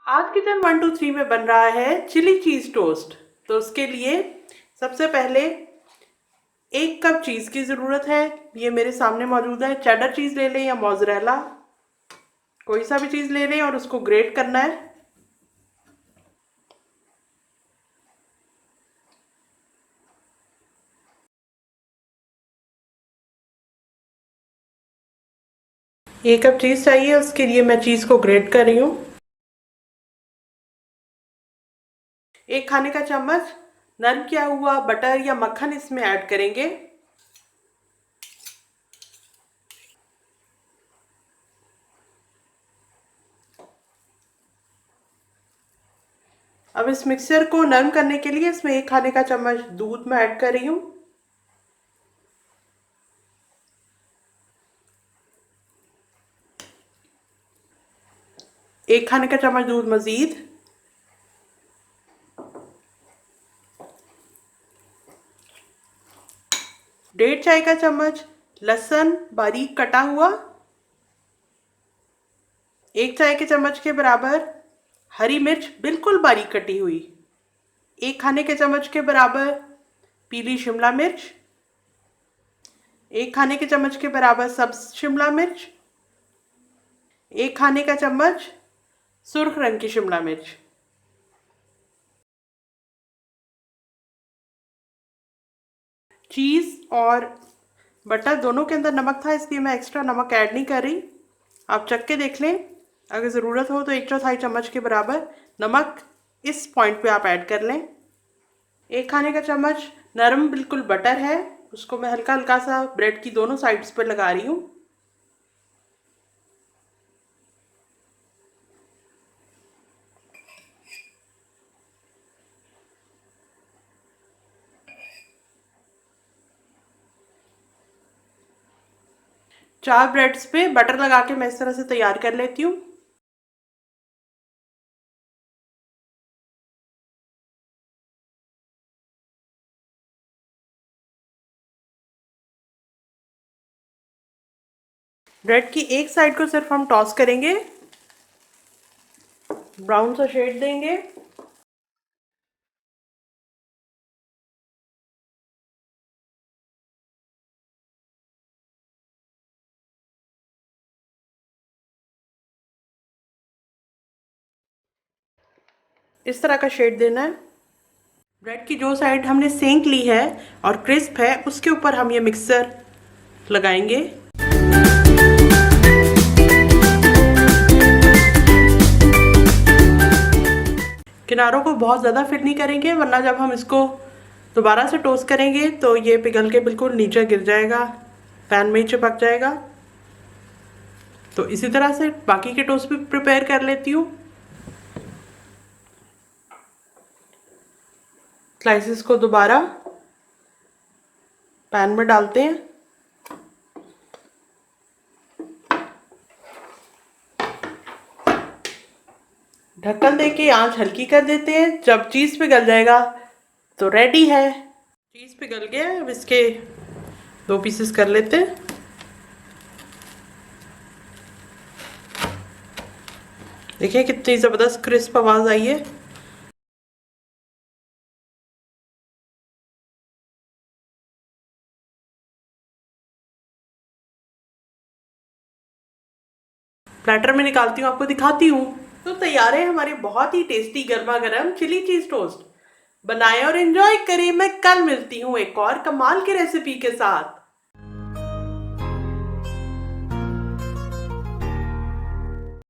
आज किचन 1 2 3 में बन रहा है चिली चीज टोस्ट। तो उसके लिए सबसे पहले 1 कप चीज की जरूरत है। ये मेरे सामने मौजूद है। चेडर चीज ले लें या मोज़रेला, कोई सा भी चीज ले लें और उसको ग्रेट करना है। एक कप चीज चाहिए, उसके लिए मैं चीज को ग्रेट कर रही हूँ। 1 खाने का चम्मच नरम किया हुआ बटर या मक्खन इसमें ऐड करेंगे। अब इस मिक्सचर को नरम करने के लिए इसमें 1 खाने का चम्मच दूध में ऐड कर रही हूँ। एक खाने का चम्मच दूध मजीद, 1.5 चाय का चम्मच लहसुन बारीक कटा हुआ, 1 चाय के चम्मच के बराबर हरी मिर्च बिल्कुल बारीक कटी हुई, 1 खाने के चम्मच के बराबर पीली शिमला मिर्च, 1 खाने के चम्मच के बराबर सब्ज शिमला मिर्च, 1 खाने का चम्मच सुर्ख रंग की शिमला मिर्च। चीज़ और बटर दोनों के अंदर नमक था, इसलिए मैं एक्स्ट्रा नमक ऐड नहीं कर रही। आप चख के देख लें, अगर ज़रूरत हो तो 1 चौथाई चम्मच के बराबर नमक इस पॉइंट पे आप ऐड कर लें। 1 खाने का चम्मच नरम बिल्कुल बटर है, उसको मैं हल्का हल्का सा ब्रेड की दोनों साइड्स पर लगा रही हूँ। चार ब्रेड्स पे बटर लगा के मैं इस तरह से तैयार कर लेती हूँ। ब्रेड की एक साइड को सिर्फ हम टॉस करेंगे, ब्राउन सा शेड देंगे। इस तरह का शेड देना है। ब्रेड की जो साइड हमने सेंक ली है और क्रिस्प है, उसके ऊपर हम ये मिक्सर लगाएंगे। किनारों को बहुत ज़्यादा फिल नहीं करेंगे, वरना जब हम इसको दोबारा से टोस्ट करेंगे तो ये पिघल के बिल्कुल नीचे गिर जाएगा, पैन में ही चिपक जाएगा। तो इसी तरह से बाकी के टोस्ट भी प्रिपेयर कर लेती हूँ। स्लाइसेस को दोबारा पैन में डालते हैं। ढक्कन दे के आंच हल्की कर देते हैं। जब चीज़ पिघल जाएगा तो रेडी है। चीज़ पिघल गया, अब इसके 2 पीसेस कर लेते हैं। देखिए कितनी ज़बरदस्त क्रिस्प आवाज़ आई है। प्लेटर में निकालती हूँ, आपको दिखाती हूँ। तो तैयार है हमारी बहुत ही टेस्टी गर्मा गर्म चिली चीज़ टोस्ट। बनाएं और एंजॉय करें। मैं कल मिलती हूँ एक और कमाल की रेसिपी के साथ।